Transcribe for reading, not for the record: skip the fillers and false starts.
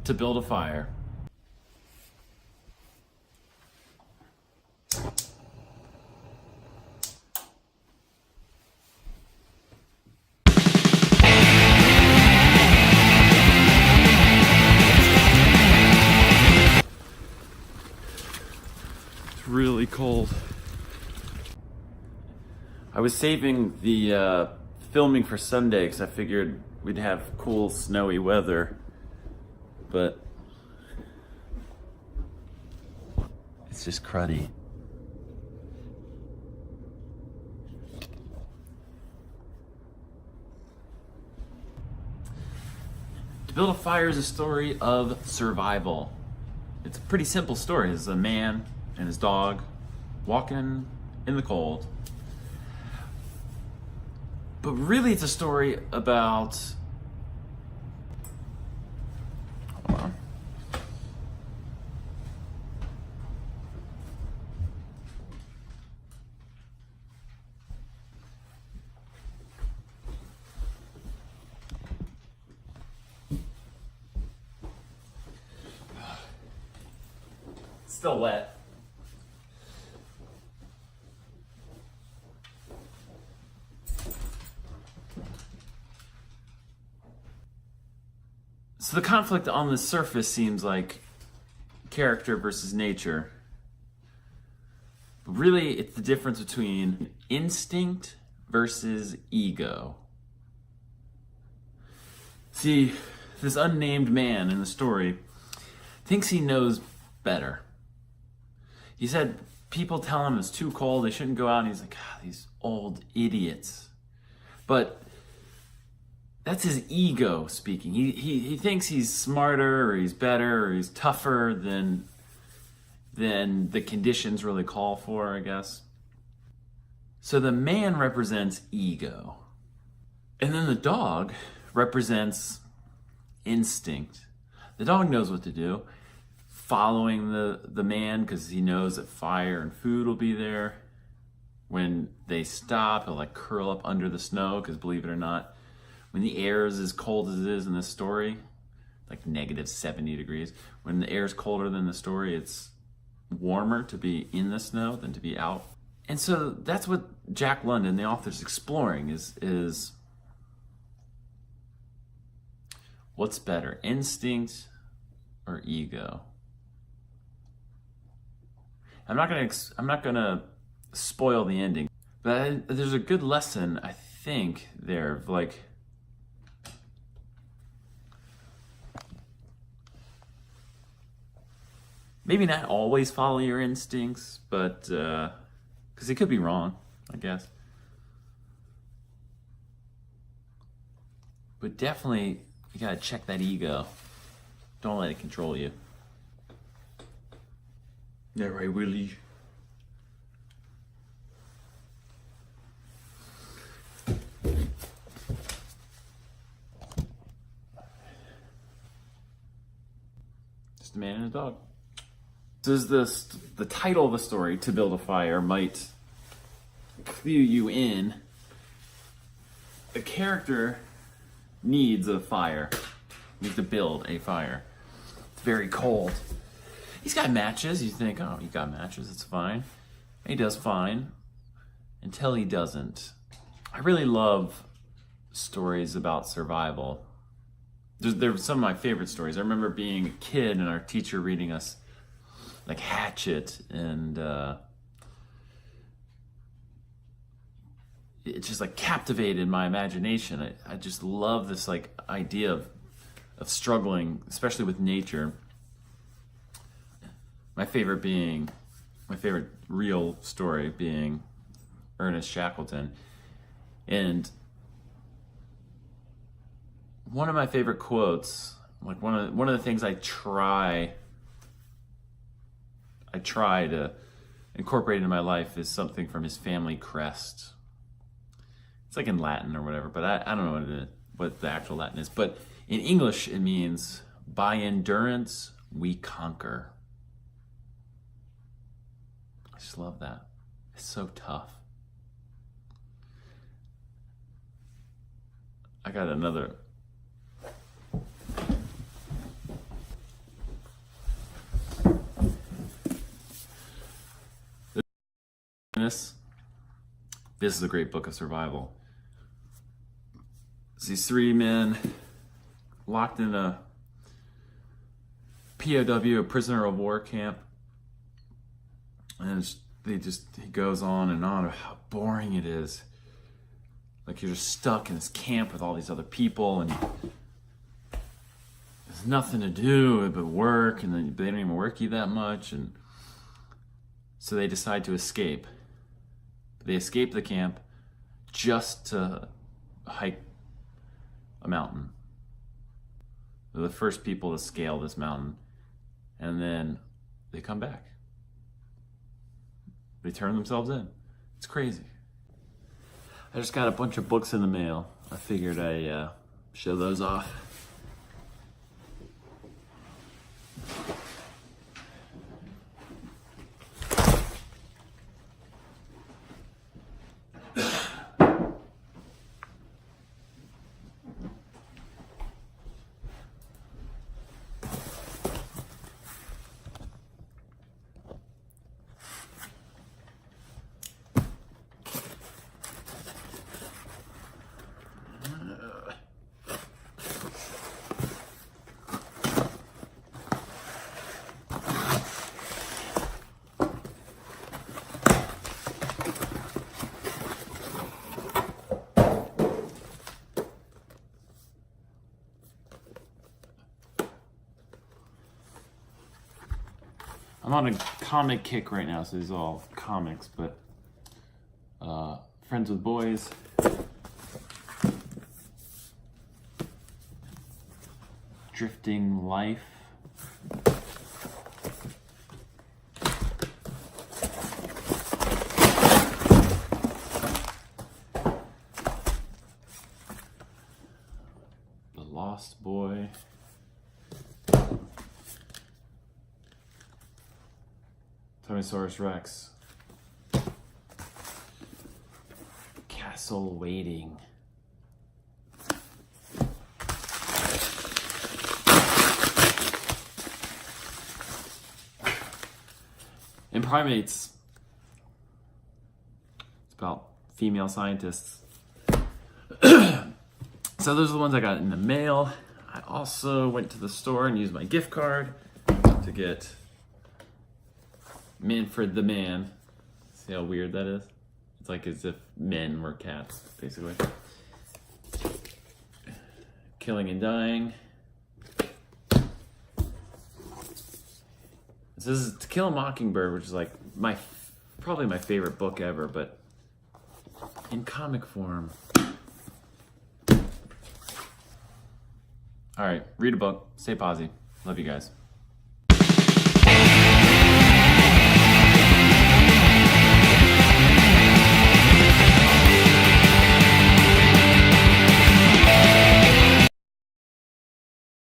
to build a fire. It's really cold. I was saving the filming for Sunday because I figured we'd have cool snowy weather, but it's just cruddy. To Build a Fire is a story of survival. It's a pretty simple story. It's a man and his dog walking in the cold. But really it's a story about, hold on. It's still wet. So the conflict on the surface seems like character versus nature. But really, it's the difference between instinct versus ego. See, this unnamed man in the story thinks he knows better. He said people tell him it's too cold, they shouldn't go out, and he's like, these old idiots. But that's his ego speaking. He thinks he's smarter or he's better or he's tougher than the conditions really call for, I guess. So the man represents ego. And then the dog represents instinct. The dog knows what to do, following the man because he knows that fire and food will be there. When they stop, he'll like curl up under the snow because believe it or not, when the air is as cold as it is in this story, like negative 70 degrees, when the air is colder than the story, it's warmer to be in the snow than to be out. And so that's what Jack London, the author, is exploring is what's better, instinct or ego? I'm not gonna spoil the ending, but there's a good lesson, I think, there of like, maybe not always follow your instincts, but because it could be wrong, I guess. But definitely, you gotta check that ego. Don't let it control you. Yeah, right, Willie. Just a man and a dog. So the title of the story, To Build a Fire, might clue you in. The character needs a fire. Needs to build a fire. It's very cold. He's got matches. You think, oh, he got matches, it's fine. And he does fine until he doesn't. I really love stories about survival. They're some of my favorite stories. I remember being a kid and our teacher reading us like Hatchet, and it just like captivated my imagination. I just love this like idea of struggling, especially with nature. My favorite real story being Ernest Shackleton. And one of my favorite quotes, like one of the things I try to incorporate into my life, is something from his family crest. It's like in Latin or whatever, but I don't know what the actual Latin is. But in English, it means, by endurance, we conquer. I just love that. It's so tough. I got another. This is a great book of survival. It's these three men locked in a POW, a prisoner of war camp. And he goes on and on about how boring it is. Like you're just stuck in this camp with all these other people and there's nothing to do but work, and then they don't even work you that much. And so they decide to escape. They escape the camp just to hike a mountain. They're the first people to scale this mountain, and then they come back. They turn themselves in. It's crazy. I just got a bunch of books in the mail. I figured I show those off. I'm on a comic kick right now, so these are all comics, but Friends with Boys, Drifting Life, The Lost Boy, Tyrannosaurus Rex, Castle Waiting, and Primates. It's about female scientists. So those are the ones I got in the mail. I also went to the store and used my gift card to get Manfred the Man. See how weird that is? It's like as if men were cats, basically. Killing and Dying. This is To Kill a Mockingbird, which is like probably my favorite book ever, but in comic form. All right, read a book, stay posy. Love you guys.